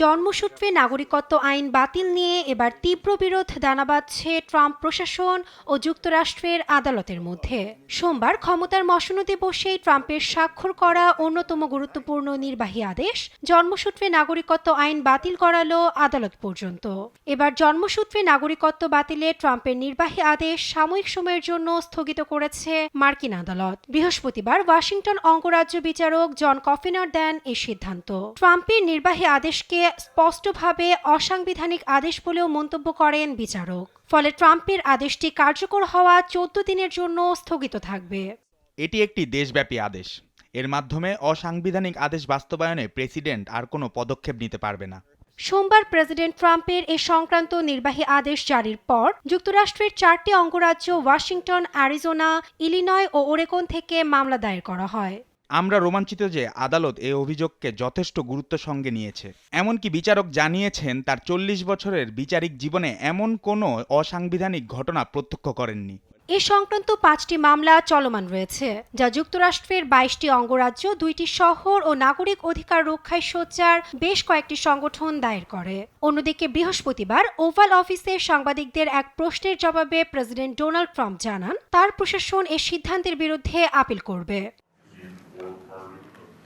জন্মসূত্রে নাগরিকত্ব আইন বাতিল নিয়ে এবার তীব্র বিরোধ দানা বাঁধছে ট্রাম্প প্রশাসন ও যুক্তরাষ্ট্রের আদালতের মধ্যে। সোমবার ক্ষমতার মসনদে বসেই ট্রাম্পের স্বাক্ষর করা অন্যতম গুরুত্বপূর্ণ নির্বাহী আদেশ জন্মসূত্রে নাগরিকত্ব আইন বাতিল করালো আদালত পর্যন্ত। এবার জন্মসূত্রে নাগরিকত্ব বাতিলে ট্রাম্পের নির্বাহী আদেশ সাময়িক সময়ের জন্য স্থগিত করেছে মার্কিন আদালত। বৃহস্পতিবার ওয়াশিংটন অঙ্গরাজ্য বিচারক জন কফিনার দেন এই সিদ্ধান্ত। ট্রাম্পের নির্বাহী আদেশকে স্পষ্টভাবে অসাংবিধানিক আদেশ বলেও মন্তব্য করেন বিচারক। ফলে ট্রাম্পের আদেশটি কার্যকর হওয়া 14 দিনের জন্য স্থগিত থাকবে। এটি একটি দেশব্যাপী আদেশ। এর মাধ্যমে অসাংবিধানিক আদেশ বাস্তবায়নে প্রেসিডেন্ট আর কোনো পদক্ষেপ নিতে পারবে না। সোমবার প্রেসিডেন্ট ট্রাম্পের এ সংক্রান্ত নির্বাহী আদেশ জারির পর যুক্তরাষ্ট্রের 4টি অঙ্গরাজ্য ওয়াশিংটন, অ্যারিজোনা, ইলিনয় ও ওরেগন থেকে মামলা দায়ের করা হয়। আমরা রোমাঞ্চিত যে আদালত এই অভিযোগকে যথেষ্ট গুরুত্ব সঙ্গে নিয়েছে। এমনকি বিচারক জানিয়েছেন তার 40 বছরের বিচারিক জীবনে এমন কোনো অসাংবিধানিক ঘটনা প্রত্যক্ষ করেননি। এ সংক্রান্ত 5টি মামলা চলমান রয়েছে, যা যুক্তরাষ্ট্রের 22টি অঙ্গরাজ্য, 2টি শহর ও নাগরিক অধিকার রক্ষায় সোচ্চার বেশ কয়েকটি সংগঠন দায়ের করে। অন্যদিকে বৃহস্পতিবার ওভাল অফিসে সাংবাদিকদের এক প্রশ্নের জবাবে প্রেসিডেন্ট ডোনাল্ড ট্রাম্প জানান তার প্রশাসন এ সিদ্ধান্তের বিরুদ্ধে আপিল করবে।